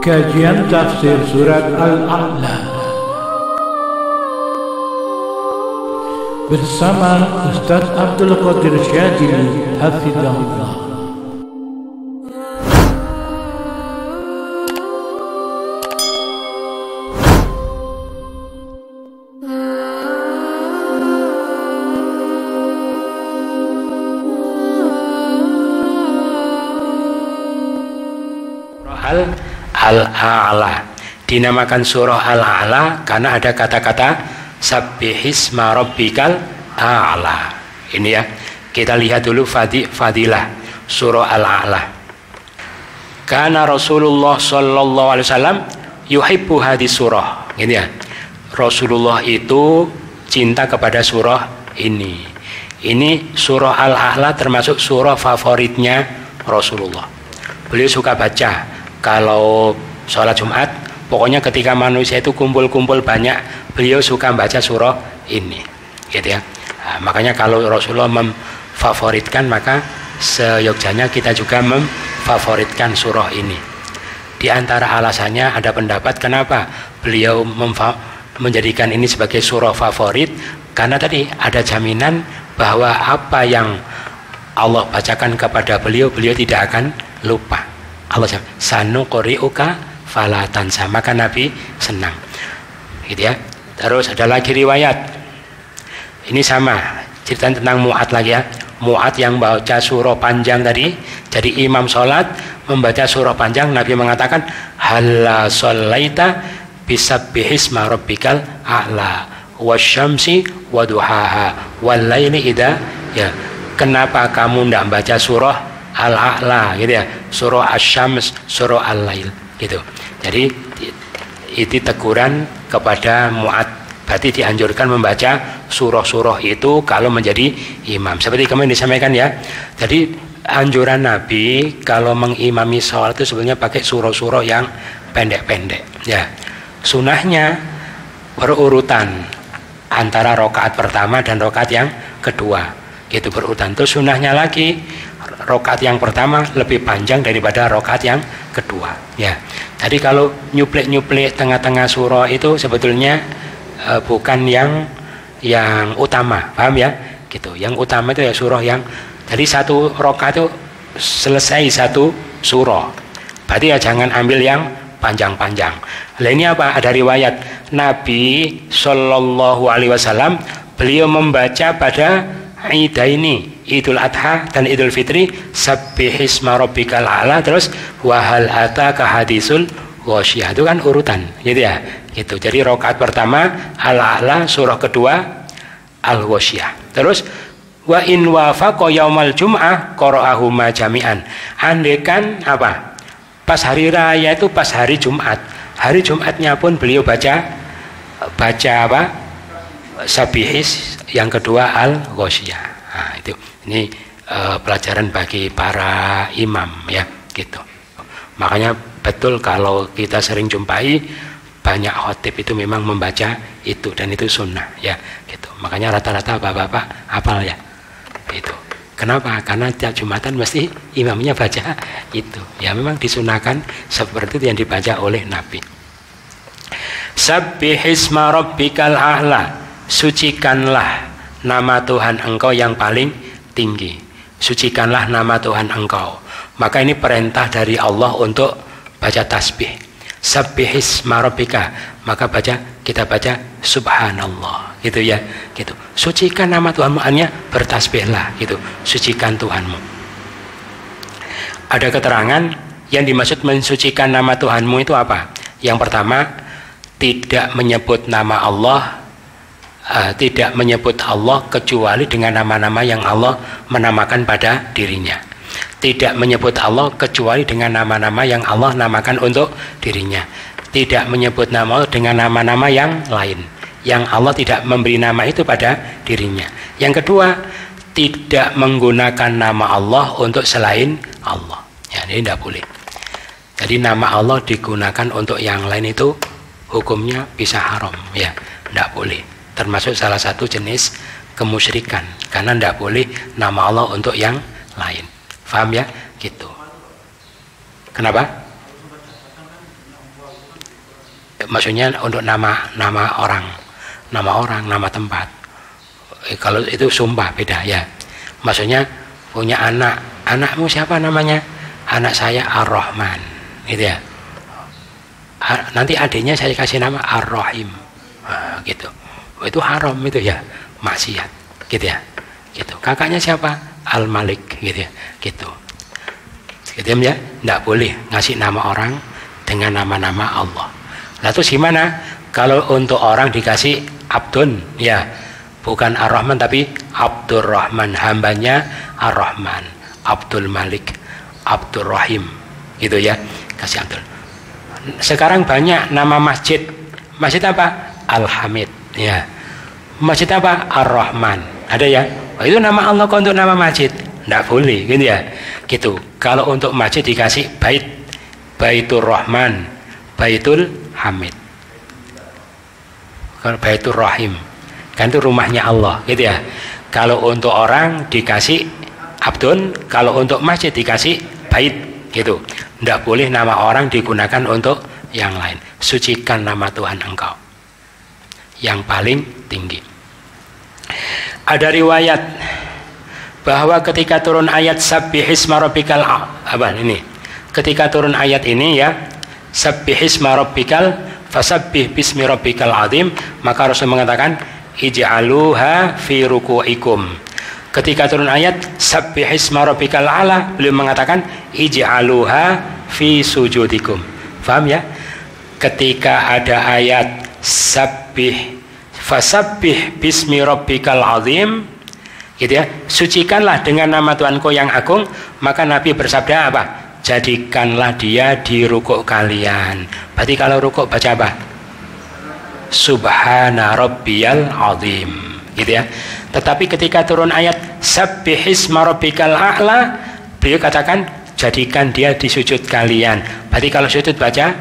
Kajian tafsir surat Al-A'la bersama Ustaz Abdul Qadir Syadzili hafizahullah. Al-A'la dinamakan surah Al-A'la karena ada kata-kata sabbihisma rabbikal a'la. Ini ya, kita lihat dulu fadilah surah Al-A'la. Karena Rasulullah sallallahu alaihi wasallam yuhibbu hadis surah. Ini ya, Rasulullah itu cinta kepada surah ini. Ini surah Al-A'la termasuk surah favoritnya Rasulullah. Beliau suka baca kalau sholat Jumat, pokoknya ketika manusia itu kumpul-kumpul banyak, beliau suka baca surah ini, gitu ya. Nah, makanya kalau Rasulullah memfavoritkan, maka seyogjanya kita juga memfavoritkan surah ini. Di antara alasannya ada pendapat kenapa beliau menjadikan ini sebagai surah favorit, karena tadi ada jaminan bahwa apa yang Allah bacakan kepada beliau, beliau tidak akan lupa. Allah sanuqri'uka fala tansa, maka Nabi senang, gitu ya. Terus ada lagi riwayat, ini sama cerita tentang Mu'ad lagi ya. Mu'ad yang baca surah panjang tadi, jadi imam sholat membaca surah panjang, Nabi mengatakan halla shallaita bisabbihisma rabbikal a'la wasyamsi waduhaha wal laili idza ya. Kenapa kamu tidak baca surah Al-A'la, gitu ya, surah Asy-Syams, surah Al-Lail, gitu. Jadi itu teguran kepada Mu'ad, berarti dianjurkan membaca surah-surah itu kalau menjadi imam. Seperti kemarin disampaikan ya. Jadi anjuran Nabi kalau mengimami sholat itu sebenarnya pakai surah-surah yang pendek-pendek. Ya, sunnahnya berurutan antara rakaat pertama dan rakaat yang kedua, gitu berurutan. Terus sunnahnya lagi rakaat yang pertama lebih panjang daripada rakaat yang kedua ya. Jadi kalau nyuplik-nyuplik tengah-tengah surah itu sebetulnya bukan yang utama, paham ya, gitu. Yang utama itu ya surah yang, jadi satu rakaat itu selesai satu surah, berarti ya jangan ambil yang panjang-panjang. Nah ini apa, ada riwayat Nabi Shallallahu Alaihi Wasallam beliau membaca pada Idaini, Idul Adha dan Idul Fitri, sabbihisma rabbikal a'la, terus wahal ataka hadisul ghasyiyah, itu kan urutan, gitu ya, gitu. Jadi rakaat pertama Al-A'la, surah kedua Al-Ghasyiyah. Terus wa in wafaqa yaumal jum'ah qara'ahuma jami'an. Andaikan apa? Pas hari raya itu pas hari Jumat. Hari Jumatnya pun beliau baca apa? Sabihis, yang kedua Al-Ghasyiyah. Nah, itu ini pelajaran bagi para imam ya, gitu. Makanya betul kalau kita sering jumpai banyak khotib itu memang membaca itu, dan itu sunnah ya, gitu. Makanya rata-rata bapak-bapak hafal ya, itu. Kenapa? Karena tiap Jumatan mesti imamnya baca itu. Ya memang disunahkan seperti itu yang dibaca oleh Nabi. Sabbihisma rabbikal a'la, sucikanlah nama Tuhan engkau yang paling tinggi. Sucikanlah nama Tuhan engkau. Maka ini perintah dari Allah untuk baca tasbih. Sabbihisma rabbika, maka kita baca subhanallah, gitu ya, gitu. Sucikan nama Tuhanmu, artinya bertasbihlah, gitu. Sucikan Tuhanmu. Ada keterangan yang dimaksud mensucikan nama Tuhanmu itu apa? Yang pertama, tidak menyebut nama Allah, tidak menyebut Allah kecuali dengan nama-nama yang Allah menamakan pada dirinya. Tidak menyebut Allah kecuali dengan nama-nama yang Allah namakan untuk dirinya. Tidak menyebut nama Allah dengan nama-nama yang lain, yang Allah tidak memberi nama itu pada dirinya. Yang kedua, tidak menggunakan nama Allah untuk selain Allah. Ya, ini tidak boleh. Jadi nama Allah digunakan untuk yang lain itu hukumnya bisa haram, ya, tidak boleh. Termasuk salah satu jenis kemusyrikan, karena tidak boleh nama Allah untuk yang lain. Paham ya? Gitu. Kenapa? maksudnya untuk nama orang, nama tempat. Kalau itu sumpah beda ya. Maksudnya punya anak, anakmu siapa namanya? Anak saya Ar-Rahman, gitu ya. Nanti adiknya saya kasih nama Ar-Rahim, gitu. Itu haram itu ya, maksiat, gitu ya. Gitu. Kakaknya siapa? Al-Malik, gitu ya. Gitu ya, tidak boleh ngasih nama orang dengan nama-nama Allah. Lalu gimana kalau untuk orang dikasih Abdun, ya bukan Ar-Rahman tapi Abdurrahman, hambanya Ar-Rahman, Abdul Malik, Abdul Rahim, gitu ya, kasih Abdul. Sekarang banyak nama masjid. Masjid apa? Al-Hamid, ya. Masjid apa? Ar-Rahman. Ada ya? Oh, itu nama Allah kok untuk nama masjid? Tidak boleh, gitu ya. Gitu. Kalau untuk masjid dikasih Baitur Rahman, Baitul Hamid. Kalau Baitur Rahim, kan itu rumahnya Allah, gitu ya. Kalau untuk orang dikasih Abdun, kalau untuk masjid dikasih Bait, gitu. Tidak boleh nama orang digunakan untuk yang lain. Sucikan nama Tuhan engkau yang paling tinggi. Ada riwayat bahwa ketika turun ayat Sabbihisma rabbikal apa ini? Ketika turun ayat ini ya, Sabbihisma rabbikal fasabbih bismi rabbikal azim, maka Rasul mengatakan ij'aluha fi ruku'ikum. Ketika turun ayat Sabbihisma rabbikal a'la, beliau mengatakan ij'aluha fi sujudikum. Paham ya? Ketika ada ayat fasabbih bismi rabbikal azim, gitu ya, sucikanlah dengan nama Tuhanku yang agung, maka Nabi bersabda apa? Jadikanlah dia di rukuk kalian. Berarti kalau rukuk baca apa? Subhana rabbiyal azim, gitu ya. Tetapi ketika turun ayat Sabbihisma rabbikal a'la, beliau katakan jadikan dia di sujud kalian. Berarti kalau sujud baca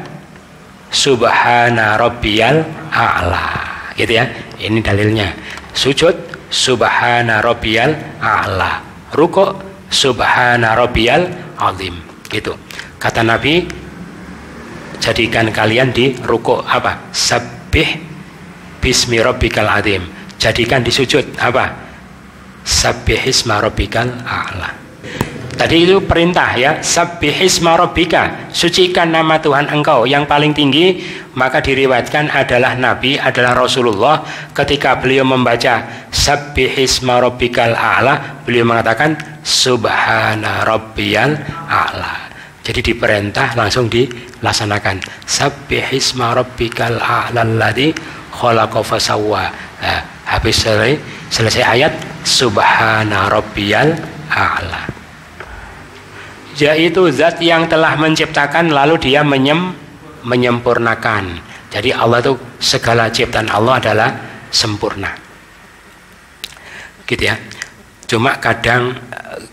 Subhana rabbiyal a'la, gitu ya. Ini dalilnya. Sujud Subhana rabbiyal a'la, rukuk Subhana rabbiyal azim, gitu. Kata Nabi, jadikan kalian di rukuk apa? Sabbih bismi rabbikal azim. Jadikan di sujud apa? Sabbihisma rabbikal a'la. Tadi itu perintah ya, Sabbihisma rabbika, sucikan nama Tuhan engkau yang paling tinggi. Maka diriwayatkan adalah Nabi, adalah Rasulullah, ketika beliau membaca Sabbihisma rabbikal a'la, beliau mengatakan Subhana rabbiyal a'la. Jadi diperintah langsung dilaksanakan. Sabbihisma rabbikal a'la alladzi khalaqa fasawwa. Nah, habis selesai ayat Subhana rabbiyal a'la, yaitu zat yang telah menciptakan lalu dia menyempurnakan. Jadi Allah itu, segala ciptaan Allah adalah sempurna, gitu ya. Cuma kadang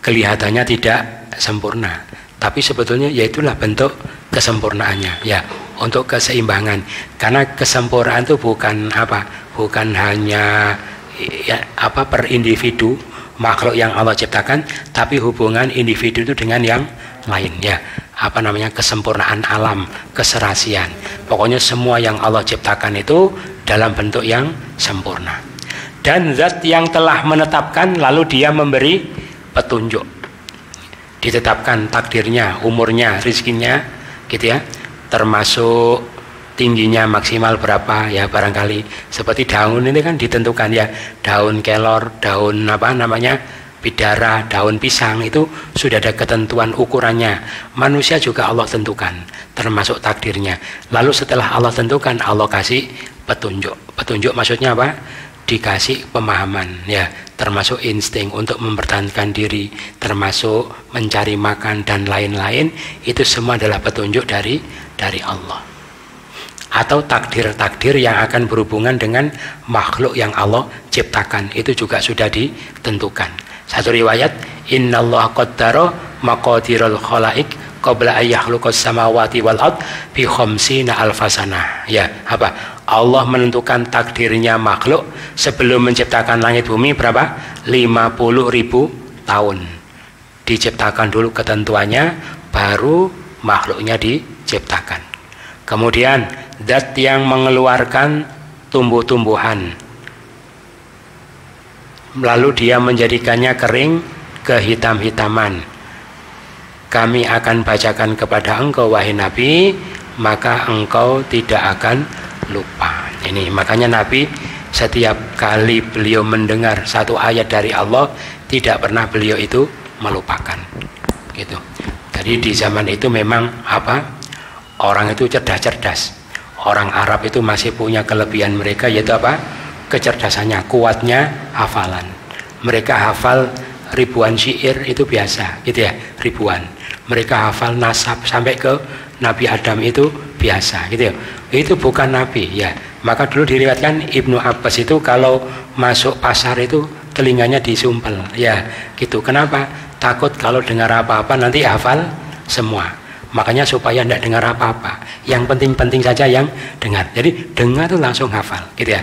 kelihatannya tidak sempurna, tapi sebetulnya yaitulah bentuk kesempurnaannya ya, untuk keseimbangan. Karena kesempurnaan itu bukan apa, bukan hanya ya, apa per individu makhluk yang Allah ciptakan, tapi hubungan individu itu dengan yang lain ya. Apa namanya, kesempurnaan alam, keserasian. Pokoknya semua yang Allah ciptakan itu dalam bentuk yang sempurna. Dan zat yang telah menetapkan lalu dia memberi petunjuk. Ditetapkan takdirnya, umurnya, rizkinya, gitu ya. Termasuk tingginya maksimal berapa ya, barangkali seperti daun ini kan ditentukan ya, daun kelor, daun apa namanya, bidara, daun pisang, itu sudah ada ketentuan ukurannya. Manusia juga Allah tentukan, termasuk takdirnya. Lalu setelah Allah tentukan, Allah kasih petunjuk. Petunjuk maksudnya apa? Dikasih pemahaman ya, termasuk insting untuk mempertahankan diri, termasuk mencari makan dan lain-lain. Itu semua adalah petunjuk dari Allah. Atau takdir-takdir yang akan berhubungan dengan makhluk yang Allah ciptakan, itu juga sudah ditentukan. Satu riwayat, innallaha qaddara maqadirul khalaiq qabla ay yakhluqas samawati wal ard bi khamsina alfasanah. Ya, apa? Allah menentukan takdirnya makhluk sebelum menciptakan langit bumi berapa? 50.000 tahun. Diciptakan dulu ketentuannya, baru makhluknya diciptakan. Kemudian zat yang mengeluarkan tumbuh-tumbuhan, lalu dia menjadikannya kering kehitam-hitaman. Kami akan bacakan kepada engkau wahai Nabi, maka engkau tidak akan lupa. Ini makanya Nabi setiap kali beliau mendengar satu ayat dari Allah, tidak pernah beliau itu melupakan. Gitu. Jadi di zaman itu memang orang itu cerdas-cerdas. Orang Arab itu masih punya kelebihan mereka, yaitu kecerdasannya, kuatnya hafalan. Mereka hafal ribuan syair itu biasa, gitu ya, ribuan. Mereka hafal nasab sampai ke Nabi Adam itu biasa, gitu ya. Itu bukan Nabi, ya. Maka dulu diriwayatkan Ibnu Abbas itu kalau masuk pasar itu telinganya disumpel, ya, gitu. Kenapa? Takut kalau dengar apa-apa nanti hafal semua. Makanya supaya tidak dengar apa-apa, yang penting-penting saja yang dengar. Jadi dengar itu langsung hafal, gitu ya.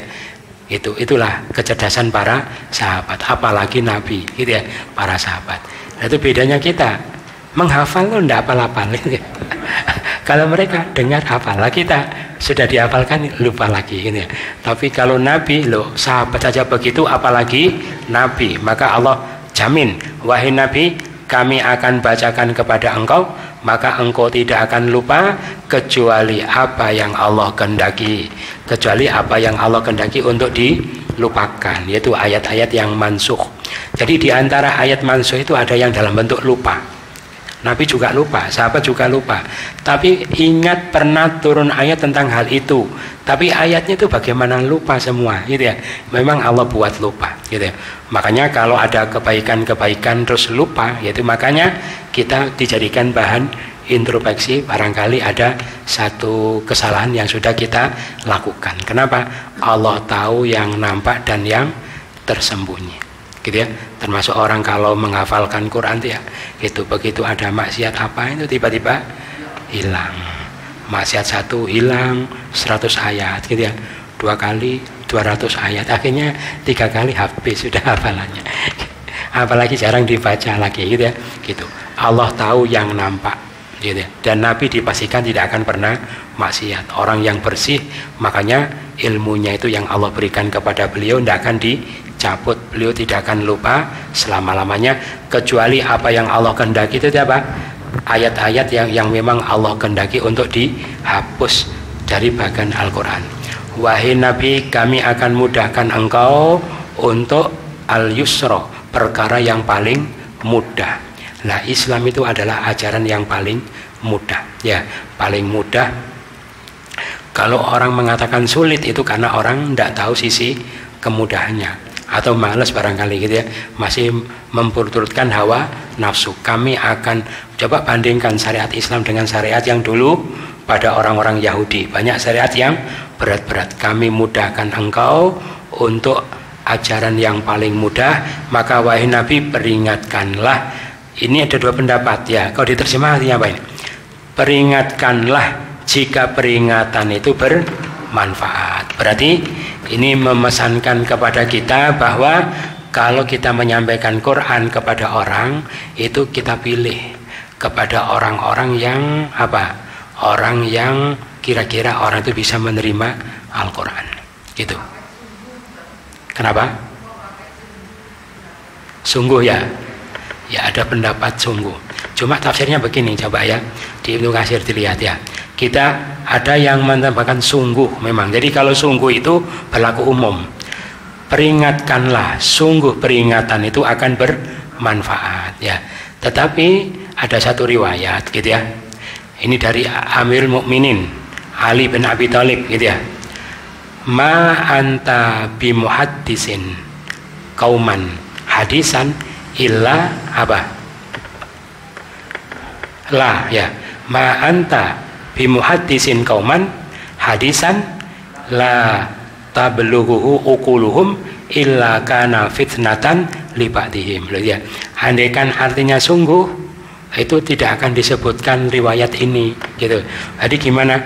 Itulah kecerdasan para sahabat, apalagi Nabi, gitu ya, para sahabat. Nah, itu bedanya kita, menghafal itu tidak hafal-hafal, gitu ya. Kalau mereka dengar hafal, kita sudah dihafalkan lupa lagi, gitu ya. Tapi kalau Nabi, sahabat saja begitu, apalagi Nabi. Maka Allah jamin, wahai Nabi, kami akan bacakan kepada engkau, maka engkau tidak akan lupa kecuali apa yang Allah kehendaki, kecuali apa yang Allah kehendaki untuk dilupakan, yaitu ayat-ayat yang mansukh. Jadi di antara ayat mansukh itu ada yang dalam bentuk lupa. Nabi juga lupa, sahabat juga lupa. Tapi ingat pernah turun ayat tentang hal itu. Tapi ayatnya itu bagaimana lupa semua, gitu ya. Memang Allah buat lupa, gitu ya. Makanya kalau ada kebaikan-kebaikan terus lupa, yaitu makanya kita dijadikan bahan introspeksi. Barangkali ada satu kesalahan yang sudah kita lakukan. Kenapa? Allah tahu yang nampak dan yang tersembunyi, gitu ya. Termasuk orang kalau menghafalkan Quran ya, itu begitu ada maksiat apa itu tiba-tiba hilang. Maksiat satu hilang 100 ayat, gitu ya. 2 kali 200 ayat, akhirnya 3 kali habis sudah hafalannya. Apalagi jarang dibaca lagi, gitu ya. Gitu. Allah tahu yang nampak, gitu ya. Dan Nabi dipastikan tidak akan pernah maksiat. Orang yang bersih, makanya ilmunya itu yang Allah berikan kepada beliau tidak akan dicabut. Beliau tidak akan lupa selama-lamanya, kecuali apa yang Allah kehendaki itu apa? Ayat-ayat yang memang Allah kehendaki untuk dihapus dari bagian Al-Quran. Wahai Nabi, kami akan mudahkan engkau untuk al-yusra, perkara yang paling mudah. Nah, Islam itu adalah ajaran yang paling mudah, ya, paling mudah. Kalau orang mengatakan sulit itu karena orang tidak tahu sisi kemudahannya, atau malas barangkali, gitu ya, masih memperturutkan hawa nafsu. Kami akan coba bandingkan syariat Islam dengan syariat yang dulu pada orang-orang Yahudi. Banyak syariat yang berat-berat. Kami mudahkan engkau untuk ajaran yang paling mudah. Maka wahai Nabi, peringatkanlah. Ini ada 2 pendapat, ya. Kalau diterjemah artinya apa ini? Peringatkanlah jika peringatan itu bermanfaat. Berarti ini memesankan kepada kita bahwa kalau kita menyampaikan Quran kepada orang, itu kita pilih kepada orang-orang yang orang yang kira-kira orang itu bisa menerima Al-Quran, gitu. Kenapa? Sungguh, ya. Ya, ada pendapat sungguh. Cuma tafsirnya begini, coba ya, di Ibnu Katsir dilihat ya. Kita ada yang menambahkan sungguh memang. Jadi kalau sungguh itu berlaku umum. Peringatkanlah, sungguh peringatan itu akan bermanfaat, ya. Tetapi ada satu riwayat, gitu ya. Ini dari Amirul Mukminin Ali bin Abi Thalib, gitu ya. Ma anta bimuhaddisin kauman hadisan illa la, ya. Ma anta bimuhaddisin kauman hadisan la tablughuhu uquluhum illa kana fitnatan li ba'dihim. Ya. Andaikan artinya sungguh, itu tidak akan disebutkan riwayat ini, gitu. Jadi gimana?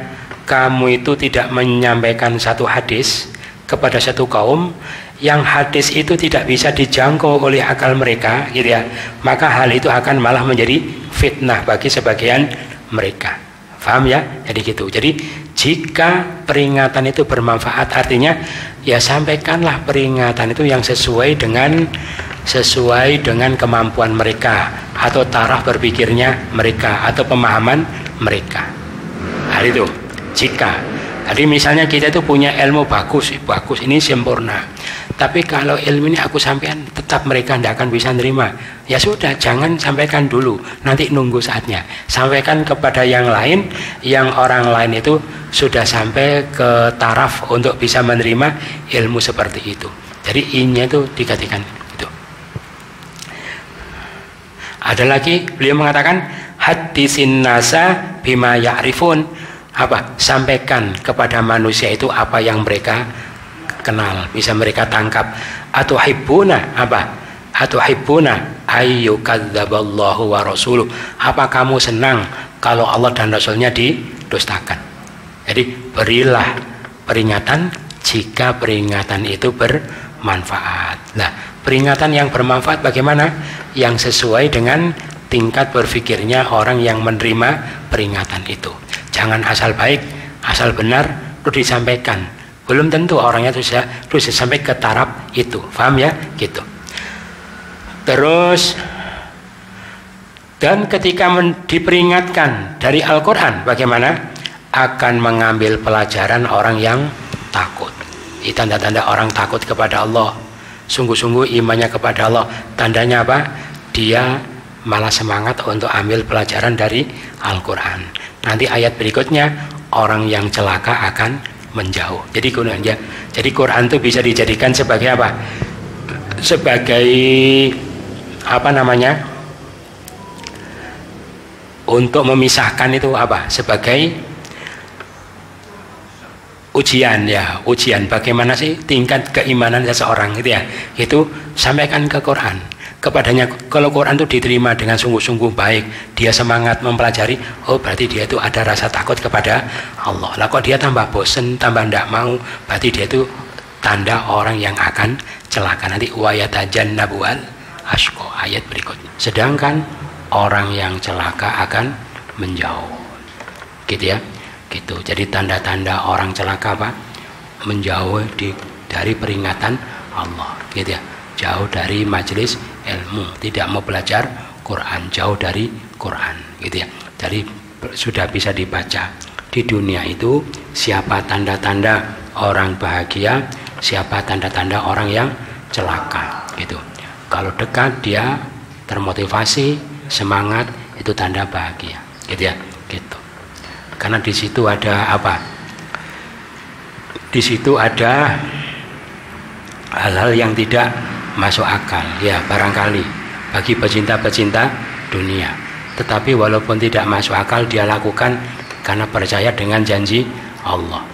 Kamu itu tidak menyampaikan satu hadis kepada satu kaum yang hadis itu tidak bisa dijangkau oleh akal mereka, gitu ya. Maka hal itu akan malah menjadi fitnah bagi sebagian mereka. Paham ya? Jadi gitu. Jadi Jika peringatan itu bermanfaat, artinya ya sampaikanlah peringatan itu yang sesuai dengan kemampuan mereka atau taraf berpikirnya mereka atau pemahaman mereka. Hal itu jika jadi misalnya kita itu punya ilmu bagus ini sempurna, tapi kalau ilmu ini aku sampaikan tetap mereka tidak akan bisa nerima, ya sudah, jangan sampaikan dulu, nanti nunggu saatnya, sampaikan kepada yang lain, yang orang lain itu sudah sampai ke taraf untuk bisa menerima ilmu seperti itu. Jadi I-nya itu digantikan itu. Ada lagi beliau mengatakan hadisin nasa bima ya'rifun, apa? Sampaikan kepada manusia itu apa yang mereka kenal, bisa mereka tangkap. Atau hibbuna, apa? Atau hibbuna ayyukadzaballahu wa rasuluh, apa kamu senang kalau Allah dan Rasulnya didustakan? Jadi berilah peringatan jika peringatan itu bermanfaat. Nah, peringatan yang bermanfaat bagaimana? Yang sesuai dengan tingkat berpikirnya orang yang menerima peringatan itu. Jangan asal baik, asal benar itu disampaikan. Belum tentu orangnya itu bisa sampai ke taraf itu. Paham ya? Gitu. Terus dan ketika diperingatkan dari Al-Quran, bagaimana? Akan mengambil pelajaran orang yang takut. Ini tanda-tanda orang takut kepada Allah. Sungguh-sungguh imannya kepada Allah. Tandanya apa? Dia malah semangat untuk ambil pelajaran dari Al-Quran. Nanti ayat berikutnya, orang yang celaka akan menjauh. Jadi Quran itu bisa dijadikan sebagai apa? Sebagai apa namanya? Untuk memisahkan itu apa? Sebagai ujian ya, ujian bagaimana sih tingkat keimanan seseorang gitu ya. Itu sampaikan ke Quran. Kepadanya, kalau Quran itu diterima dengan sungguh-sungguh baik, dia semangat mempelajari, oh berarti dia itu ada rasa takut kepada Allah. Lah kok dia tambah bosen, tambah tidak mau, berarti dia itu tanda orang yang akan celaka. Nanti wayatajannabual asyqa, ayat berikutnya. Sedangkan orang yang celaka akan menjauh. Gitu ya. Gitu. Jadi tanda-tanda orang celaka apa? Menjauh dari peringatan Allah. Gitu ya. Jauh dari majelis ilmu, tidak mau belajar Quran, jauh dari Quran, gitu ya. Jadi sudah bisa dibaca di dunia itu siapa tanda-tanda orang bahagia, siapa tanda-tanda orang yang celaka, gitu. Kalau dekat dia termotivasi, semangat, itu tanda bahagia, gitu ya, gitu. Karena di situ ada apa? Di situ ada hal-hal yang tidak masuk akal ya, barangkali bagi pecinta-pecinta dunia, tetapi walaupun tidak masuk akal dia lakukan karena percaya dengan janji Allah,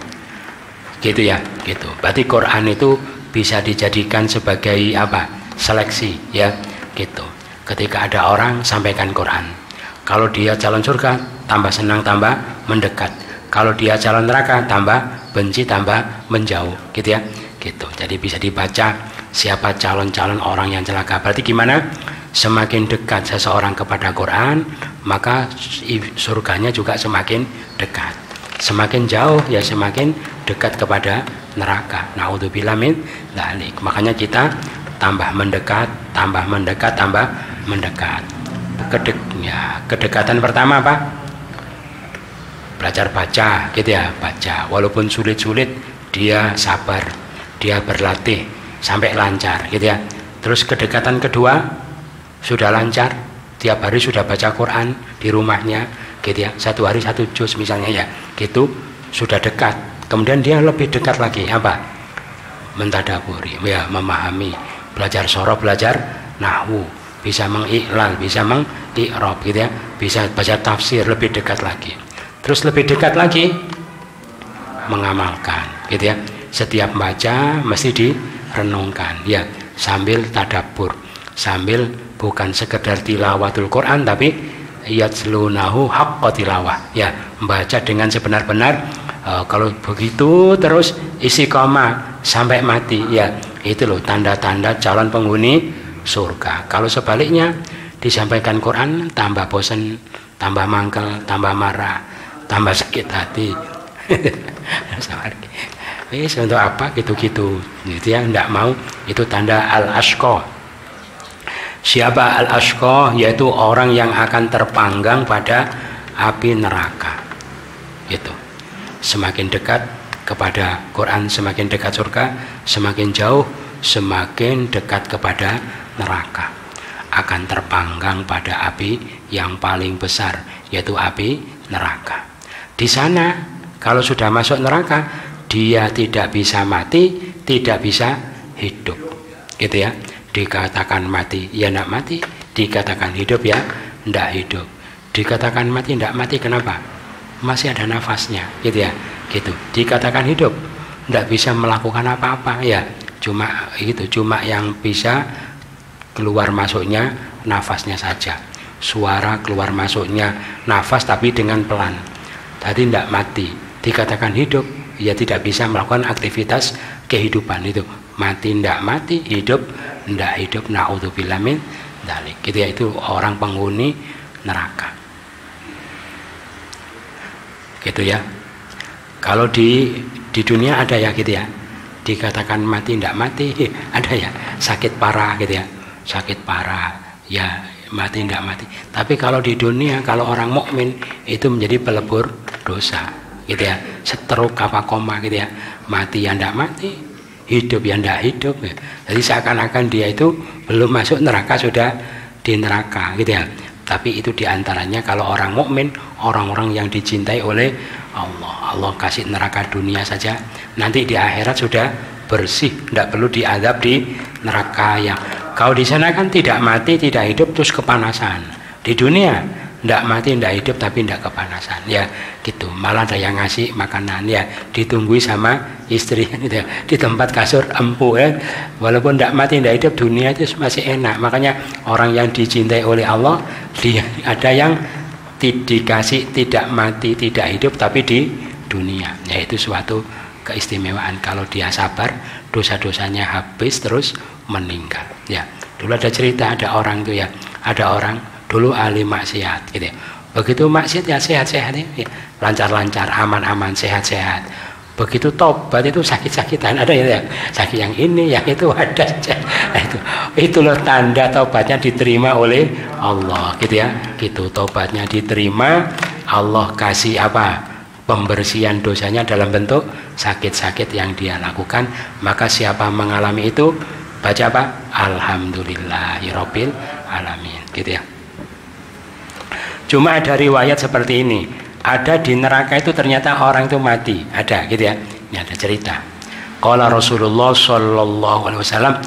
gitu ya, gitu. Berarti Quran itu bisa dijadikan sebagai apa? Seleksi ya, gitu. Ketika ada orang sampaikan Quran, kalau dia calon surga tambah senang, tambah mendekat. Kalau dia calon neraka tambah benci, tambah menjauh, gitu ya, gitu. Jadi bisa dibaca siapa calon-calon orang yang celaka. Berarti gimana? Semakin dekat seseorang kepada Quran, maka surganya juga semakin dekat. Semakin jauh ya semakin dekat kepada neraka. Naudzubillah min dzalik. Makanya kita tambah mendekat, tambah mendekat, tambah mendekat. Kedekatan pertama apa? Belajar baca, gitu ya, baca. Walaupun sulit-sulit dia sabar, dia berlatih sampai lancar, gitu ya. Terus kedekatan kedua sudah lancar, tiap hari sudah baca Quran di rumahnya, gitu ya, 1 hari 1 juz misalnya ya, gitu, sudah dekat. Kemudian dia lebih dekat lagi apa? Mentadaburi, ya, memahami, belajar sorof, belajar nahwu, bisa mengiklal, bisa mengi'rab, gitu ya, bisa baca tafsir, lebih dekat lagi. Terus lebih dekat lagi mengamalkan, gitu ya. Setiap baca mesti direnungkan ya, sambil tadabbur, sambil bukan sekedar tilawatul Quran tapi yatslunahu haqqa tilawah ya, membaca dengan sebenar-benar. Kalau begitu terus istiqomah sampai mati ya, itu loh tanda-tanda calon penghuni surga. Kalau sebaliknya disampaikan Quran tambah bosan, tambah mangkel, tambah marah, tambah sakit hati Untuk apa gitu-gitu gitu ya, tidak mau. Itu tanda al-ashqa. Siapa al-ashqa? Yaitu orang yang akan terpanggang pada api neraka. Gitu. Semakin dekat kepada Quran, semakin dekat surga, semakin jauh, semakin dekat kepada neraka. Akan terpanggang pada api yang paling besar, yaitu api neraka. Di sana kalau sudah masuk neraka, dia tidak bisa mati, tidak bisa hidup. Gitu ya. Dikatakan mati, ya tidak mati. Dikatakan hidup, ya tidak hidup. Dikatakan mati, tidak mati. Kenapa? Masih ada nafasnya, gitu ya. Gitu. Dikatakan hidup, tidak bisa melakukan apa-apa, ya. Cuma itu, cuma yang bisa keluar masuknya nafasnya saja. Suara keluar masuknya nafas, tapi dengan pelan. Tadi tidak mati. Dikatakan hidup, ya tidak bisa melakukan aktivitas kehidupan itu. Mati tidak mati, hidup tidak hidup. Na'udzubillah min dzalik. Gitu ya, itu orang penghuni neraka. Gitu ya. Kalau di dunia ada ya gitu ya. Dikatakan mati tidak mati, ada ya. Sakit parah gitu ya. Sakit parah, ya mati tidak mati. Tapi kalau di dunia, kalau orang mukmin itu menjadi pelebur dosa, gitu ya. Stroke apa koma gitu ya. Mati ya tidak mati, hidup ya tidak hidup. Ya. Jadi seakan-akan dia itu belum masuk neraka, sudah di neraka, gitu ya. Tapi itu diantaranya kalau orang mukmin, orang-orang yang dicintai oleh Allah. Allah kasih neraka dunia saja, nanti di akhirat sudah bersih, tidak perlu diadab di neraka yang. Kalau di sana kan tidak mati, tidak hidup, terus kepanasan. Di dunia tidak mati, tidak hidup, tapi tidak kepanasan. Ya gitu. Malah ada yang ngasih makanan, ya ditunggui sama istri, gitu ya. Di tempat kasur empuk, ya. Walaupun tidak mati, tidak hidup, dunia itu masih enak. Makanya orang yang dicintai oleh Allah, dia ada yang dikasih tidak mati, tidak hidup, tapi di dunia. Yaitu suatu keistimewaan. Kalau dia sabar, dosa-dosanya habis, terus meninggal. Ya, dulu ada cerita, ada orang tuh ya, ada orang dulu ahli maksiat, gitu ya. Begitu maksiat ya sehat-sehat ya, lancar-lancar, aman-aman, sehat-sehat. Begitu tobat itu sakit-sakitan, ada ya, sakit yang ini, yang itu ada. Itu loh tanda tobatnya diterima oleh Allah, gitu ya. Gitu, tobatnya diterima, Allah kasih apa? Pembersihan dosanya dalam bentuk sakit-sakit yang dia lakukan. Maka siapa mengalami itu, baca apa? Alhamdulillahirabbil alamin, gitu ya. Cuma ada riwayat seperti ini, ada di neraka itu ternyata orang itu mati, ada gitu ya. Ini ada cerita. Qala Rasulullah sallallahu alaihi wasallam,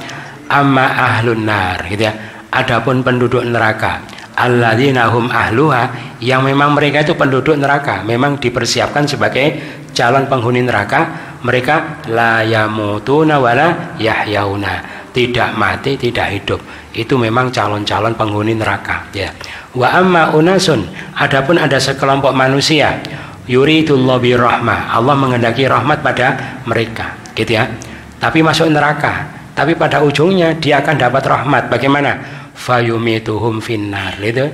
amma ahlun nar, gitu ya. Adapun penduduk neraka, alladzina hum ahluha, yang memang mereka itu penduduk neraka, memang dipersiapkan sebagai calon penghuni neraka. Mereka la yamutuna wala yahyauna, tidak mati, tidak hidup. Itu memang calon-calon penghuni neraka, ya. Wa amma unasun, adapun ada sekelompok manusia, yuridullahu birahmah, Allah menghendaki rahmat pada mereka, gitu ya. Tapi masuk neraka, tapi pada ujungnya dia akan dapat rahmat. Bagaimana? Fayumituhum finnar, itu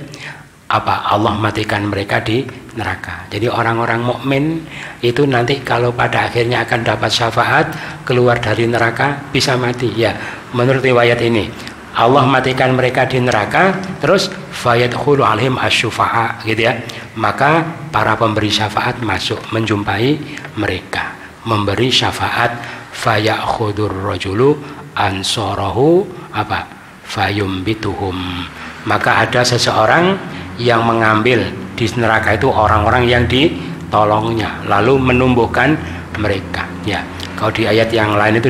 apa? Allah matikan mereka di neraka. Jadi orang-orang mukmin itu nanti kalau pada akhirnya akan dapat syafaat, keluar dari neraka, bisa mati, ya. Menurut riwayat ini, Allah matikan mereka di neraka, terus fayadkhulu alaihim asyufa'a, gitu ya. Maka para pemberi syafaat masuk menjumpai mereka, memberi syafaat. Fayakhudhur rajulu ansarahu apa? Fayumbituhum. Maka ada seseorang yang mengambil di neraka itu orang-orang yang ditolongnya, lalu menumbuhkan mereka, ya. Kalau di ayat yang lain itu,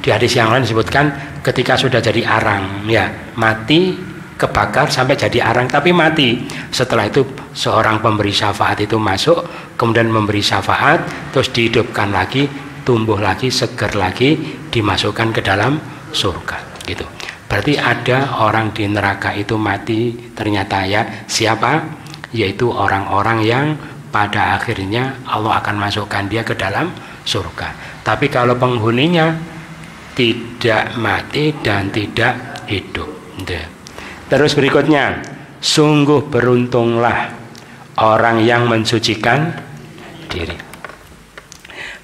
di hadis yang lain disebutkan ketika sudah jadi arang, ya, mati, kebakar sampai jadi arang, tapi mati. Setelah itu seorang pemberi syafaat itu masuk, kemudian memberi syafaat, terus dihidupkan lagi, tumbuh lagi, seger lagi, dimasukkan ke dalam surga, gitu. Berarti ada orang di neraka itu mati ternyata, ya. Siapa? Yaitu orang-orang yang pada akhirnya Allah akan masukkan dia ke dalam surga. Tapi kalau penghuninya tidak mati dan tidak hidup. Terus berikutnya, sungguh beruntunglah orang yang mensucikan diri.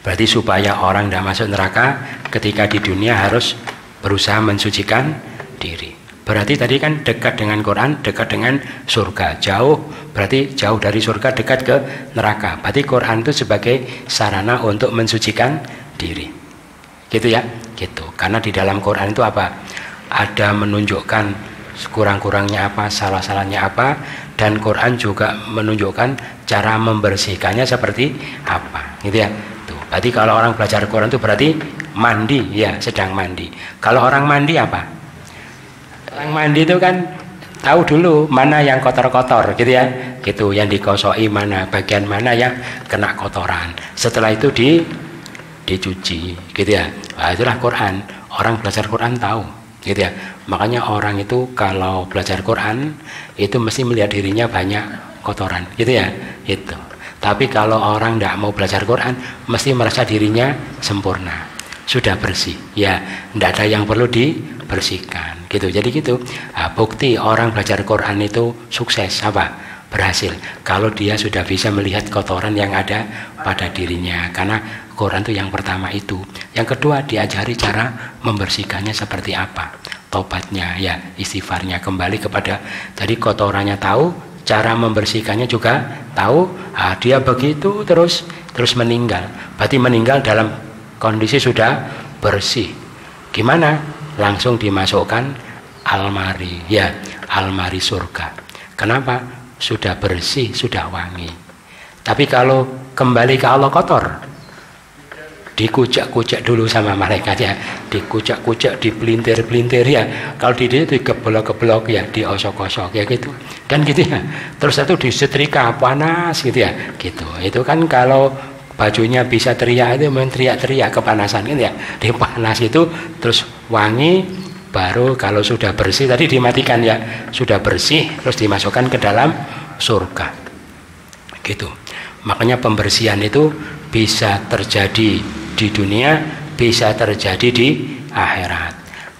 Berarti supaya orang tidak masuk neraka ketika di dunia harus berusaha mensucikan diri. Berarti tadi kan dekat dengan Quran, dekat dengan surga. Jauh, berarti jauh dari surga, dekat ke neraka. Berarti Quran itu sebagai sarana untuk mensucikan diri. Gitu ya, gitu. Karena di dalam Quran itu apa? Ada menunjukkan kurang-kurangnya apa, salah-salahnya apa, dan Quran juga menunjukkan cara membersihkannya seperti apa. Gitu ya. Berarti kalau orang belajar Quran itu berarti mandi, ya sedang mandi. Kalau orang mandi apa? Orang mandi itu kan tahu dulu mana yang kotor-kotor, gitu ya. Gitu, yang dikosoi mana, bagian mana yang kena kotoran. Setelah itu dicuci, gitu ya. Nah, itulah Quran. Orang belajar Quran tahu, gitu ya. Makanya orang itu kalau belajar Quran itu mesti melihat dirinya banyak kotoran, gitu ya. Itu. Tapi kalau orang tidak mau belajar Quran, mesti merasa dirinya sempurna, sudah bersih. Ya, tidak ada yang perlu dibersihkan. Gitu. Jadi gitu. Nah, bukti orang belajar Quran itu sukses apa? Berhasil. Kalau dia sudah bisa melihat kotoran yang ada pada dirinya. Karena Quran itu yang pertama itu. Yang kedua diajari cara membersihkannya seperti apa. Tobatnya, ya istighfarnya kembali kepada. Jadi kotorannya tahu. Cara membersihkannya juga tahu. Nah, dia begitu terus meninggal. Berarti meninggal dalam kondisi sudah bersih. Gimana? Langsung dimasukkan almari, ya almari surga. Kenapa? Sudah bersih, sudah wangi. Tapi kalau kembali ke Allah kotor, dikucak-kucak dulu sama malaikat ya, dikucak-kucak, dipelintir-pelintir ya. Kalau di dia digeblok-geblok ya, diosok-osok ya gitu. Kan gitu ya. Terus itu disetrika panas gitu ya. Gitu. Itu kan kalau bajunya bisa teriak itu main teriak-teriak kepanasan gitu ya. Dipanas itu terus wangi, baru kalau sudah bersih tadi dimatikan ya. Sudah bersih terus dimasukkan ke dalam surga. Gitu. Makanya pembersihan itu bisa terjadi di dunia, bisa terjadi di akhirat.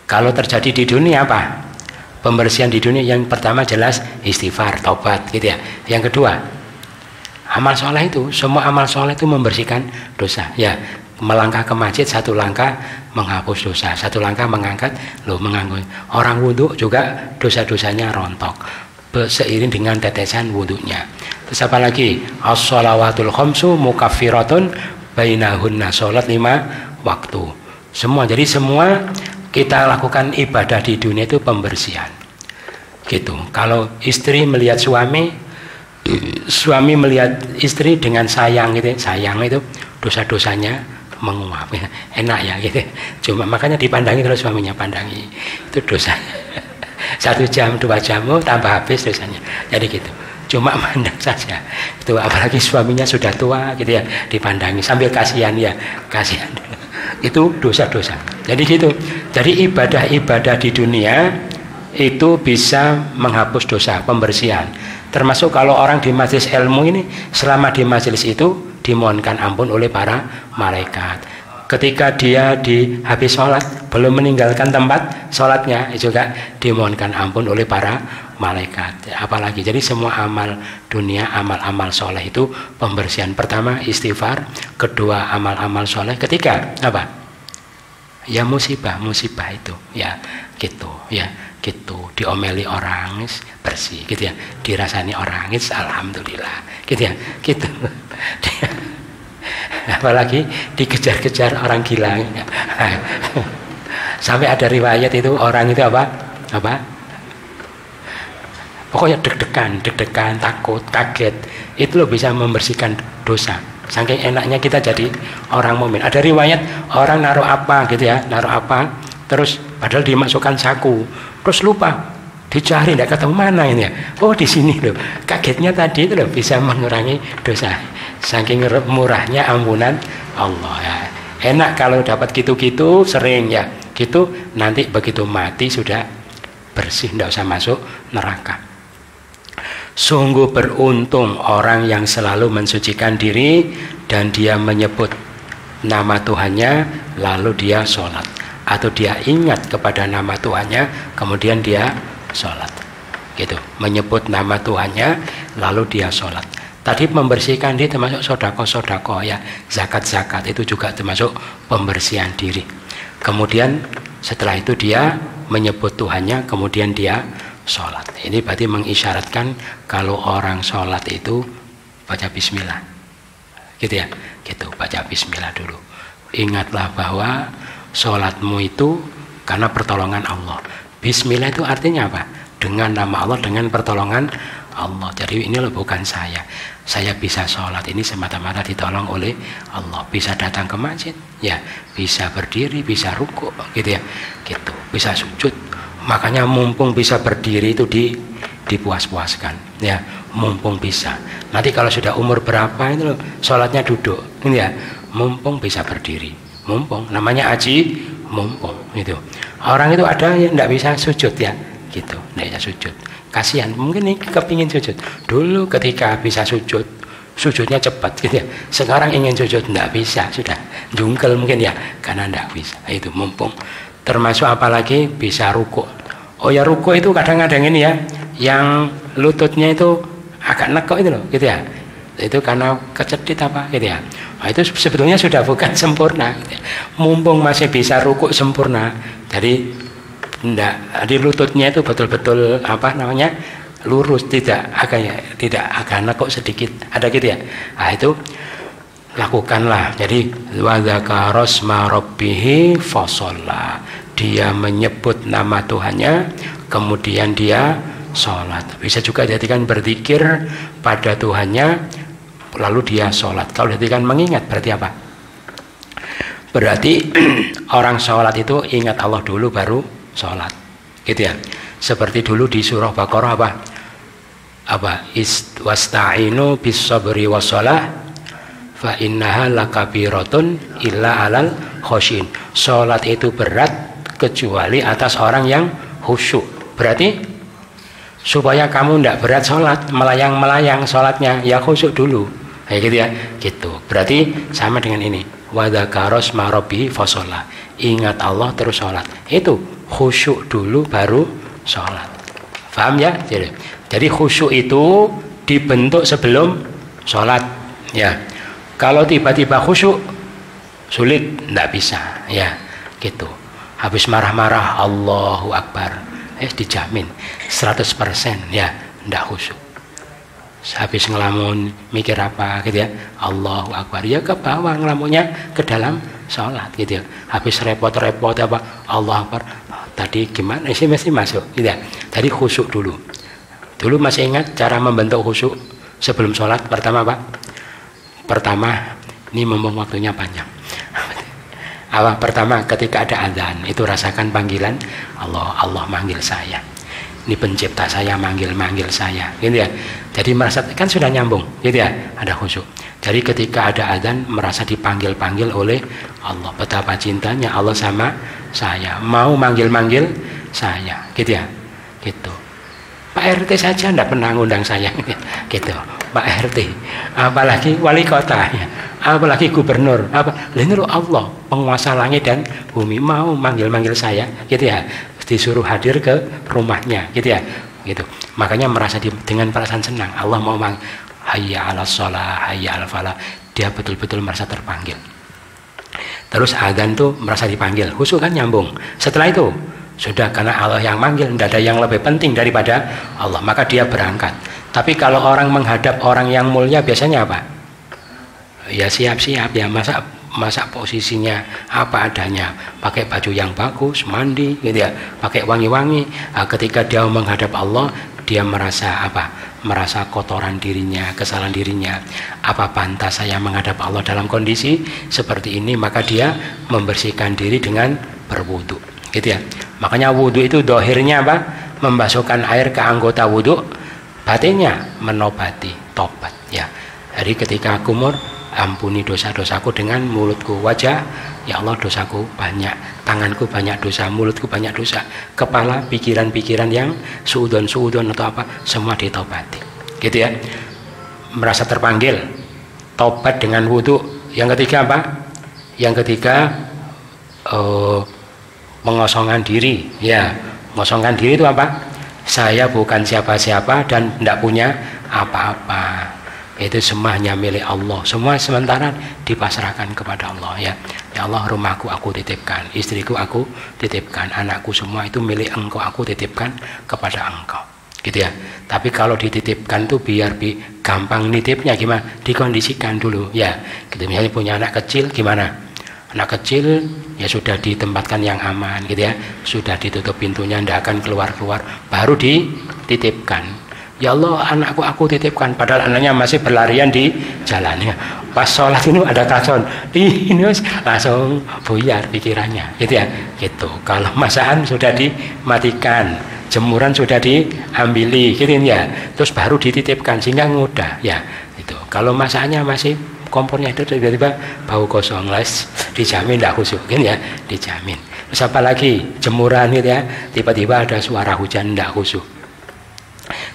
Kalau terjadi di dunia apa? Pembersihan di dunia yang pertama jelas istighfar, taubat gitu ya. Yang kedua, amal soleh itu, semua amal soleh itu membersihkan dosa. Ya, melangkah ke masjid satu langkah menghapus dosa, satu langkah mengangkat mengangkut. Orang wudhu juga dosa-dosanya rontok seiring dengan tetesan wudhunya. Terus apa lagi? As-shalawatul khamsu mukaffiratun bainahunna, sholat 5 waktu. Semua, jadi semua kita lakukan ibadah di dunia itu pembersihan. Gitu. Kalau istri melihat suami melihat istri dengan sayang gitu, sayang itu dosa-dosanya menguap. Enak ya gitu. Cuma makanya dipandangi terus suaminya, pandangi. Itu dosa. 1 jam 2 jam tambah habis dosanya. Jadi gitu. Cuma mandang saja itu, apalagi suaminya sudah tua gitu ya, dipandangi sambil kasihan ya, kasihan itu dosa-dosa. Jadi gitu. Jadi ibadah-ibadah di dunia itu bisa menghapus dosa, pembersihan. Termasuk kalau orang di majelis ilmu ini, selama di majelis itu dimohonkan ampun oleh para malaikat. Ketika dia habis sholat belum meninggalkan tempat sholatnya juga dimohonkan ampun oleh para malaikat. Apalagi jadi semua amal dunia, amal-amal soleh itu pembersihan. Pertama istighfar, kedua amal-amal soleh, ketiga apa? Ya musibah itu ya gitu ya gitu, diomeli orang bersih gitu ya, dirasani orang alhamdulillah gitu ya gitu. Apalagi dikejar-kejar orang gila. Sampai ada riwayat itu orang itu apa pokoknya deg-degan, takut, kaget, itu loh bisa membersihkan dosa. Saking enaknya kita jadi orang mukmin. Ada riwayat orang naruh apa gitu ya, terus padahal dimasukkan saku, terus lupa, dicari tidak ketemu mana ini ya. Oh di sini loh. Kagetnya tadi itu loh bisa mengurangi dosa. Saking murahnya ampunan Allah ya. Enak kalau dapat gitu-gitu sering ya. Gitu nanti begitu mati sudah bersih, tidak usah masuk neraka. Sungguh beruntung orang yang selalu mensucikan diri dan dia menyebut nama Tuhannya lalu dia sholat, atau dia ingat kepada nama Tuhannya kemudian dia sholat gitu, menyebut nama Tuhannya lalu dia sholat. Tadi membersihkan diri termasuk sodako ya, zakat itu juga termasuk pembersihan diri. Kemudian setelah itu dia menyebut Tuhannya, kemudian dia sholat. Ini berarti mengisyaratkan kalau orang sholat itu baca bismillah, gitu ya, gitu, baca bismillah dulu. Ingatlah bahwa sholatmu itu karena pertolongan Allah. Bismillah itu artinya apa? Dengan nama Allah, dengan pertolongan Allah. Jadi ini loh bukan saya bisa sholat ini semata-mata ditolong oleh Allah. Bisa datang ke masjid, ya, bisa berdiri, bisa rukuk, gitu ya, gitu, bisa sujud. Makanya mumpung bisa berdiri itu dipuas-puaskan, ya, mumpung bisa. Nanti kalau sudah umur berapa itu loh, sholatnya duduk, ini ya, mumpung bisa berdiri, mumpung, namanya aji, mumpung, itu. Orang itu ada yang tidak bisa sujud ya, gitu, tidak bisa sujud. Kasihan, mungkin ini kepingin sujud dulu ketika bisa sujud, sujudnya cepat gitu ya. Sekarang ingin sujud tidak bisa, sudah jungkel mungkin ya, karena tidak bisa. Itu mumpung. Termasuk apalagi bisa rukuk. Oh ya, rukuk itu kadang-kadang ini ya, yang lututnya itu agak nekuk itu loh, gitu ya. Itu karena kecedit apa gitu ya. Nah, itu sebetulnya sudah bukan sempurna gitu ya. Mumpung masih bisa rukuk sempurna, jadi di lututnya itu betul-betul apa namanya, lurus, tidak agak nekuk sedikit, ada gitu ya. Nah, itu lakukanlah. Jadi wa dzakara asma rabbih fasalla, dia menyebut nama Tuhannya kemudian dia sholat. Bisa juga jadikan berzikir pada Tuhannya lalu dia sholat. Kalau jadikan mengingat berarti apa? Berarti orang sholat itu ingat Allah dulu baru sholat, gitu ya. Seperti dulu di surah Baqarah apa wasta'inu bis sabri wassalah fa innaha lakabiratun illa alal khosyin. Sholat itu berat kecuali atas orang yang khusyuk. Berarti supaya kamu tidak berat sholat, melayang-melayang sholatnya, ya khusyuk dulu, kayak gitu ya, gitu. Berarti sama dengan ini, wa dzakara asma rabbih fasalla, ingat Allah terus sholat. Itu khusyuk dulu baru sholat. Paham ya? Jadi khusyuk itu dibentuk sebelum sholat ya. Kalau tiba-tiba khusyuk sulit, tidak bisa ya, gitu. Habis marah-marah Allahu Akbar, dijamin 100% ya tidak khusyuk. Habis ngelamun mikir apa gitu ya, Allahu Akbar, ya ke bawah ngelamunnya, ke dalam sholat gitu ya. Habis repot-repot apa Allahu Akbar, tadi gimana sih, mesti masuk gitu ya. Tadi khusyuk dulu. Dulu masih ingat cara membentuk khusyuk sebelum sholat? Pertama apa? Pertama, ini mumpung waktunya panjang. Apa? Pertama, ketika ada azan itu rasakan panggilan Allah. Allah manggil saya. Ini pencipta saya manggil saya, gitu ya. Jadi merasa kan sudah nyambung, gitu ya. Ada khusyuk. Jadi ketika ada azan merasa dipanggil oleh Allah. Betapa cintanya Allah sama saya, mau manggil saya, gitu ya, gitu. Pak RT saja tidak pernah ngundang saya, gitu. Pak RT, apalagi wali kota, ya. Apalagi gubernur, ini Allah penguasa langit dan bumi mau manggil saya, gitu ya. Disuruh hadir ke rumahnya, gitu ya, gitu. Makanya merasa dengan perasaan senang. Allah mau hayya 'alas shalah, hayya 'alal falah. Dia betul-betul merasa terpanggil. Terus azan tuh merasa dipanggil, khusyuk kan nyambung. Setelah itu sudah, karena Allah yang manggil, tidak ada yang lebih penting daripada Allah, maka dia berangkat. Tapi kalau orang menghadap orang yang mulia biasanya apa? Ya siap-siap ya, masa posisinya apa adanya, pakai baju yang bagus, mandi gitu ya, pakai wangi-wangi. Ketika dia menghadap Allah, dia merasa apa? Merasa kotoran dirinya, kesalahan dirinya. Apa pantas saya menghadap Allah dalam kondisi seperti ini? Maka dia membersihkan diri dengan berwudu, gitu ya. Makanya wudu itu dohirnya apa? Membasuhkan air ke anggota wudu, batinnya menobati, tobat ya. Jadi ketika kumur, ampuni dosa-dosaku dengan mulutku, wajah, ya Allah dosaku banyak, tanganku banyak dosa, mulutku banyak dosa, kepala, pikiran-pikiran yang suudon atau apa, semua ditobati, gitu ya. Merasa terpanggil, tobat dengan wudu. Yang ketiga apa? Yang ketiga mengosongkan diri ya. Mengosongkan diri itu apa? Saya bukan siapa-siapa dan tidak punya apa-apa. Itu semuanya milik Allah. Semua sementara dipasrahkan kepada Allah ya. Ya Allah, rumahku aku titipkan, istriku aku titipkan, anakku semua itu milik Engkau, aku titipkan kepada Engkau. Gitu ya. Tapi kalau dititipkan tuh biar gampang nitipnya gimana? Dikondisikan dulu ya. Gitu, misalnya punya anak kecil gimana? Anak kecil ya sudah ditempatkan yang aman gitu ya. Sudah ditutup pintunya, tidak akan keluar-keluar, baru dititipkan. Ya Allah, anakku aku titipkan, padahal anaknya masih berlarian di jalannya. Pas sholat ini ada klakson, ini langsung buyar pikirannya gitu ya. Gitu. Kalau masakan sudah dimatikan, jemuran sudah diambili gitu ya, terus baru dititipkan sehingga mudah ya. Itu kalau masakannya masih kompornya itu tiba-tiba bau kosong, les dijamin tidak khusyuk gitu ya, dijamin. Terus apalagi jemuran gitu ya, tiba-tiba ada suara hujan tidak khusyuk.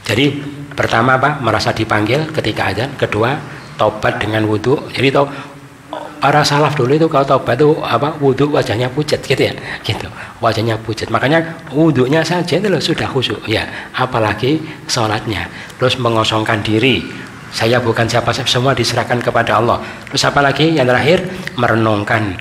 Jadi pertama apa? Merasa dipanggil ketika azan. Kedua, tobat dengan wudhu. Jadi para salaf dulu itu kalau tobat itu apa? Wudhu wajahnya pucat gitu ya, gitu. Wajahnya pucat. Makanya wudhunya saja itu loh sudah khusyuk ya. Apalagi sholatnya. Terus mengosongkan diri. Saya bukan siapa-siapa, semua diserahkan kepada Allah. Terus apalagi yang terakhir, merenungkan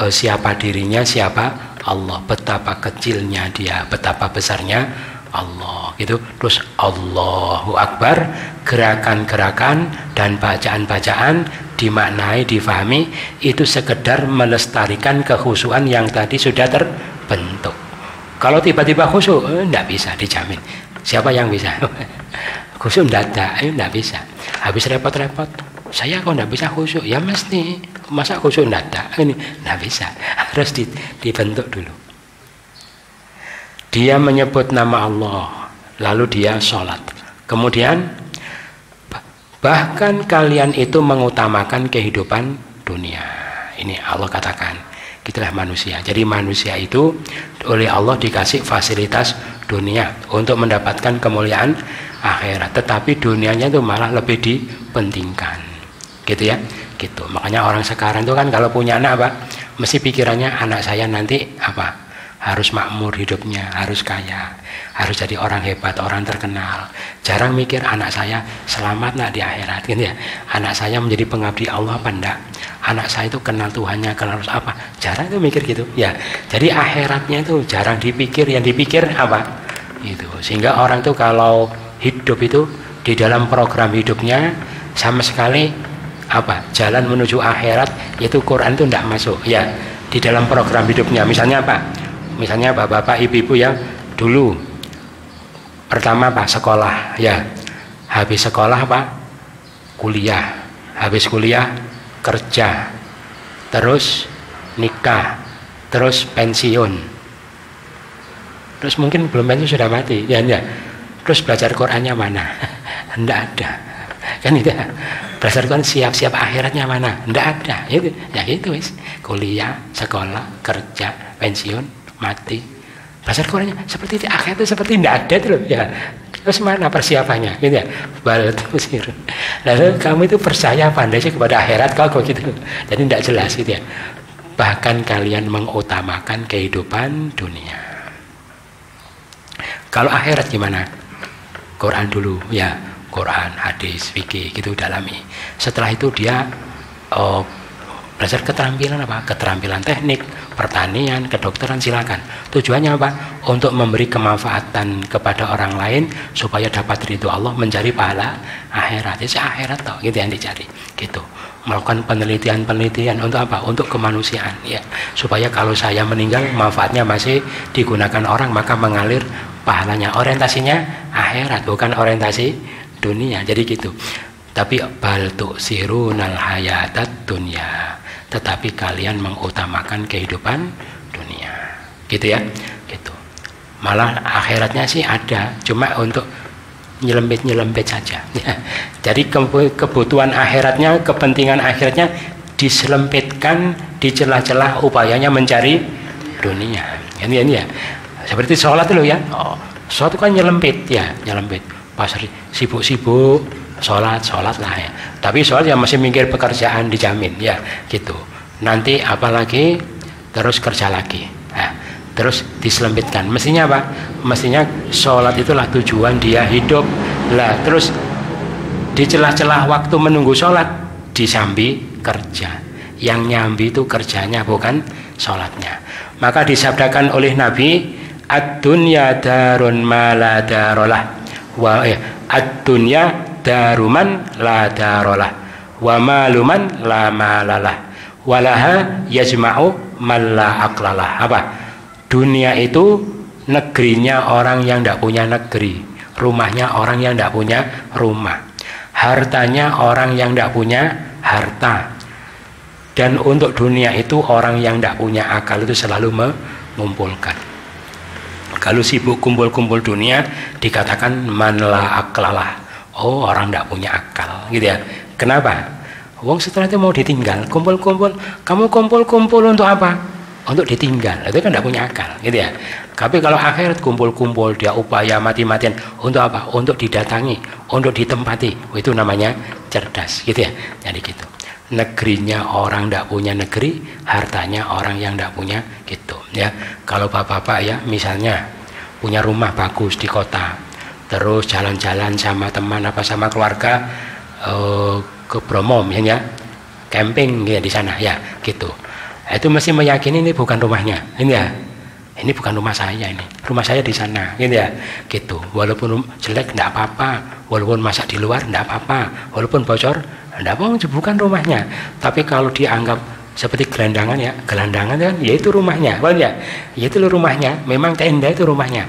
siapa dirinya, siapa Allah, betapa kecilnya dia, betapa besarnya Allah gitu. Terus Allahu Akbar, gerakan-gerakan dan bacaan-bacaan dimaknai, difahami, itu sekedar melestarikan kekhusyuan yang tadi sudah terbentuk. Kalau tiba-tiba khusyuk, tidak bisa dijamin. Siapa yang bisa? Khusyuk tidak ada, tidak bisa. Habis repot-repot, saya kok tidak bisa khusyuk? Ya mesti, masa khusyuk tidak ada? Ini tidak bisa, harus dibentuk dulu. Dia menyebut nama Allah, lalu dia sholat. Kemudian bahkan kalian itu mengutamakan kehidupan dunia. Ini Allah katakan, gitulah manusia. Jadi manusia itu oleh Allah dikasih fasilitas dunia untuk mendapatkan kemuliaan akhirat. Tetapi dunianya itu malah lebih dipentingkan. Gitu ya, gitu. Makanya orang sekarang itu kan kalau punya anak apa, mesti pikirannya anak saya nanti apa? Harus makmur hidupnya, harus kaya, harus jadi orang hebat, orang terkenal. Jarang mikir anak saya selamat nak di akhirat gitu ya. Anak saya menjadi pengabdi Allah apa enggak? Anak saya itu kenal Tuhannya, kenal apa? Jarang itu mikir gitu ya. Jadi akhiratnya itu jarang dipikir, yang dipikir apa? Itu. Sehingga orang itu kalau hidup itu di dalam program hidupnya sama sekali apa? Jalan menuju akhirat itu Quran itu enggak masuk ya. Di dalam program hidupnya misalnya apa? Misalnya bapak-bapak, ibu-ibu yang dulu pertama apa? Sekolah ya, habis sekolah apa? Kuliah, habis kuliah kerja, terus nikah, terus pensiun, terus mungkin belum pensiun sudah mati ya, ya. Terus belajar Qurannya mana? Tidak ada kan itu. Belajar Quran siap-siap akhiratnya mana? Tidak ada itu ya, gitu wis. Kuliah, sekolah, kerja, pensiun, mati. Belajar Qurannya seperti itu, akhir itu seperti tidak ada itu loh ya. Terus mana persiapannya gitu ya? Bal tusir. Lalu kamu itu percaya pandai sih kepada akhirat kau gitu. Jadi tidak jelas gitu ya. Bahkan kalian mengutamakan kehidupan dunia. Kalau akhirat gimana? Quran dulu ya, Quran, hadis, fikih gitu dalami. Setelah itu dia belajar keterampilan apa? Keterampilan teknik, pertanian, kedokteran, silakan. Tujuannya apa? Untuk memberi kemanfaatan kepada orang lain supaya dapat ridho Allah, mencari pahala akhirat. Jadi akhirat toh gitu yang dicari. Gitu. Melakukan penelitian-penelitian untuk apa? Untuk kemanusiaan ya. Supaya kalau saya meninggal manfaatnya masih digunakan orang, maka mengalir pahalanya. Orientasinya akhirat, bukan orientasi dunia. Jadi gitu. Tapi bal tu'sirunal hayatad dunya, tetapi kalian mengutamakan kehidupan dunia gitu ya, gitu. Malah akhiratnya sih ada, cuma untuk nyelempit saja ya. Jadi kebutuhan akhiratnya, kepentingan akhiratnya diselempitkan di celah-celah upayanya mencari dunia ini ya. Seperti sholat dulu ya, sholat kan nyelempit ya, nyelempit pas sibuk-sibuk sholat lah ya, tapi sholat yang masih mikir pekerjaan dijamin ya gitu. Nanti apalagi terus kerja lagi, nah, terus diselempitkan. Mestinya apa? Mestinya sholat itulah tujuan dia hidup lah, terus di celah-celah waktu menunggu sholat disambi kerja. Yang nyambi itu kerjanya, bukan sholatnya. Maka disabdakan oleh Nabi, ad-dunya darun ma la darolah, ad-dunya daruman la darolah, wa maluman la malalah, walaha yajma'u man la aqlalah. Apa? Dunia itu negerinya orang yang tidak punya negeri, rumahnya orang yang tidak punya rumah, hartanya orang yang tidak punya harta. Dan untuk dunia itu orang yang tidak punya akal itu selalu mengumpulkan. Kalau sibuk kumpul-kumpul dunia dikatakan man la aqlalah. Oh, orang tidak punya akal, gitu ya. Kenapa? Wong setelah itu mau ditinggal, kumpul-kumpul. Kamu kumpul-kumpul untuk apa? Untuk ditinggal. Itu kan tidak punya akal, gitu ya. Tapi kalau akhirat kumpul-kumpul, dia upaya mati-matian untuk apa? Untuk didatangi, untuk ditempati. Itu namanya cerdas, gitu ya. Jadi gitu. Negerinya orang tidak punya negeri, hartanya orang yang tidak punya, gitu ya. Kalau bapak-bapak ya misalnya punya rumah bagus di kota, terus jalan-jalan sama teman apa sama keluarga ke Bromo misalnya, camping ya di sana ya gitu. Itu mesti meyakini ini bukan rumahnya, ini ya. Ini bukan rumah saya, ini rumah saya di sana, gitu ya, gitu. Walaupun jelek tidak apa-apa, walaupun masak di luar tidak apa-apa, walaupun bocor tidak apa, bukan rumahnya. Tapi kalau dianggap seperti gelandangan ya, gelandangan kan, ya itu rumahnya, paham ya? Ya itu rumahnya, memang tenda itu rumahnya.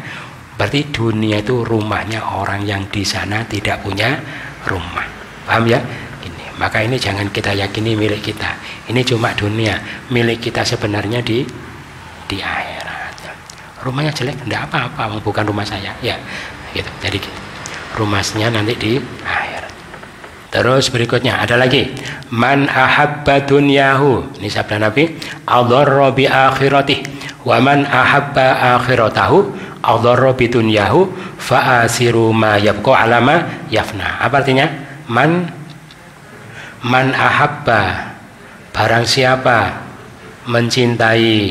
Berarti dunia itu rumahnya orang yang di sana tidak punya rumah, paham ya? Ini, maka ini jangan kita yakini milik kita. Ini cuma dunia, milik kita sebenarnya di akhirat. Rumahnya jelek, tidak apa-apa, bukan rumah saya, ya, gitu. Jadi gitu. Rumahnya nanti di akhirat. Terus berikutnya ada lagi, man ahabba dunyahu, ini sabda Nabi, adharra bi akhiratih, wa man ahabba akhiratahu adharra bi dunyahu fa asiru ma yabqa ala ma yafna. Apa artinya? Man ahabba, barang siapa mencintai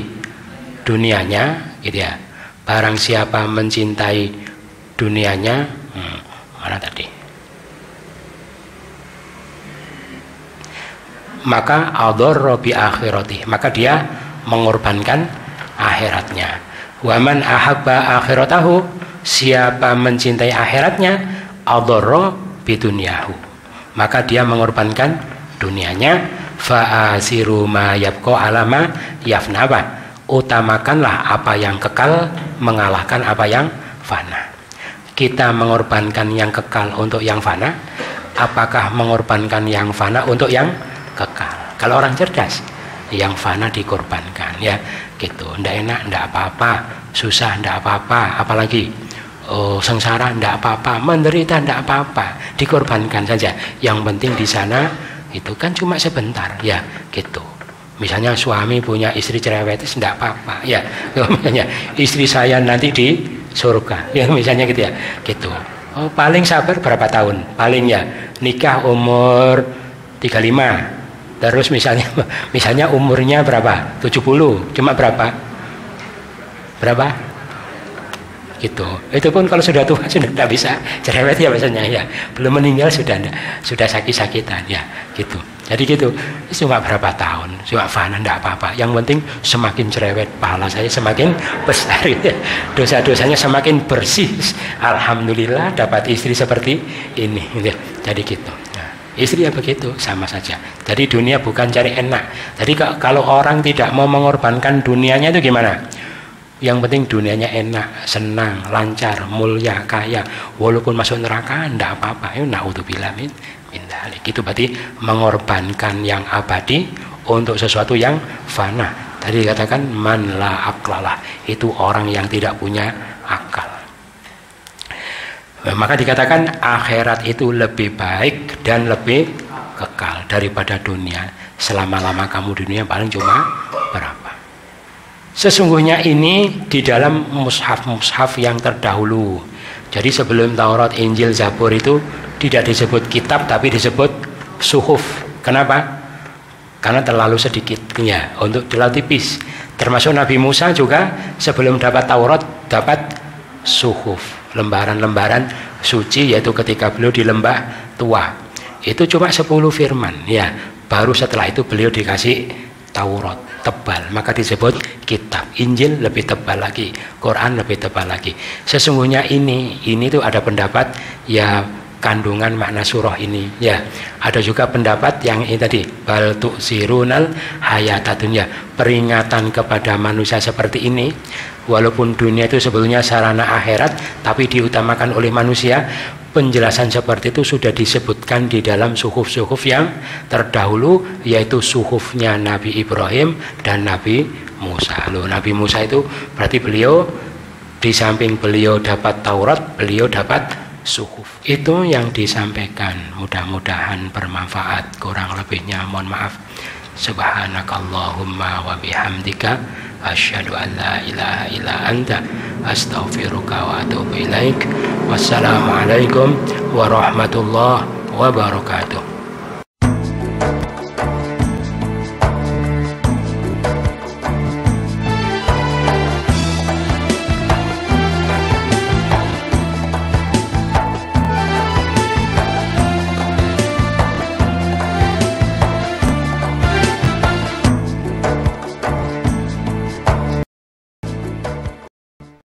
dunianya, gitu ya. Barang siapa mencintai dunianya, mana tadi? Maka adharra bi akhirati, maka dia mengorbankan akhiratnya. Wa man ahabba akhiratahu, siapa mencintai akhiratnya, adharra bi dunyahu, maka dia mengorbankan dunianya. Fa asiru ma yabqa ala ma yafna, utamakanlah apa yang kekal mengalahkan apa yang fana. Kita mengorbankan yang kekal untuk yang fana, apakah mengorbankan yang fana untuk yang kekal? Kalau orang cerdas, yang fana dikorbankan, ya gitu. Ndak enak, ndak apa-apa, susah, ndak apa-apa, apalagi sengsara, ndak apa-apa, menderita, ndak apa-apa, dikorbankan saja. Yang penting di sana itu kan cuma sebentar, ya gitu. Misalnya suami punya istri cerewet, tidak apa-apa, ya. Misalnya istri saya nanti di surga, ya misalnya gitu ya, gitu. Oh, paling sabar berapa tahun? Paling ya nikah umur 35. Terus misalnya umurnya berapa? 70. Cuma berapa? Gitu. Itu pun kalau sudah tua sudah tidak bisa cerewet ya biasanya, ya. Belum meninggal sudah sakit-sakitan, ya gitu. Jadi gitu, cuma berapa tahun, cuma fana, tidak apa-apa. Yang penting semakin cerewet, pahala saya semakin besar, ya. Dosa-dosanya semakin bersih. Alhamdulillah dapat istri seperti ini, ya. Jadi gitu. Nah, istri ya begitu, sama saja. Jadi dunia bukan cari enak. Jadi kalau orang tidak mau mengorbankan dunianya itu gimana? Yang penting dunianya enak, senang, lancar, mulia, kaya. Walaupun masuk neraka, tidak apa-apa. Naudzubillah min dzalik. Itu berarti mengorbankan yang abadi untuk sesuatu yang fana. Tadi dikatakan man la aqlalah, itu orang yang tidak punya akal. Maka dikatakan akhirat itu lebih baik dan lebih kekal daripada dunia. Selama-lama kamu di dunia paling cuma berapa? Sesungguhnya ini di dalam mushaf-mushaf yang terdahulu. Jadi sebelum Taurat, Injil, Zabur itu tidak disebut kitab tapi disebut suhuf. Kenapa? Karena terlalu sedikitnya, untuk terlalu tipis. Termasuk Nabi Musa juga sebelum dapat Taurat dapat suhuf, lembaran-lembaran suci, yaitu ketika beliau di lembah tua. Itu cuma 10 firman ya. Baru setelah itu beliau dikasih Taurat tebal, maka disebut kitab. Injil lebih tebal lagi, Quran lebih tebal lagi. Sesungguhnya ini tuh ada pendapat ya kandungan makna surah ini ya. Ada juga pendapat yang ini tadi, bal tu'sirunal hayata dunya, peringatan kepada manusia seperti ini. Walaupun dunia itu sebetulnya sarana akhirat, tapi diutamakan oleh manusia. Penjelasan seperti itu sudah disebutkan di dalam suhuf-suhuf yang terdahulu, yaitu suhufnya Nabi Ibrahim dan Nabi Musa. Loh, Nabi Musa itu berarti beliau di samping beliau dapat Taurat, beliau dapat suhuf. Itu yang disampaikan, mudah-mudahan bermanfaat. Kurang lebihnya mohon maaf. Subhanakallahumma wa bihamdika asyhadu an la ilaha illa anta astaghfiruka wa atubu ilaik. Wassalamualaikum warahmatullahi wabarakatuh.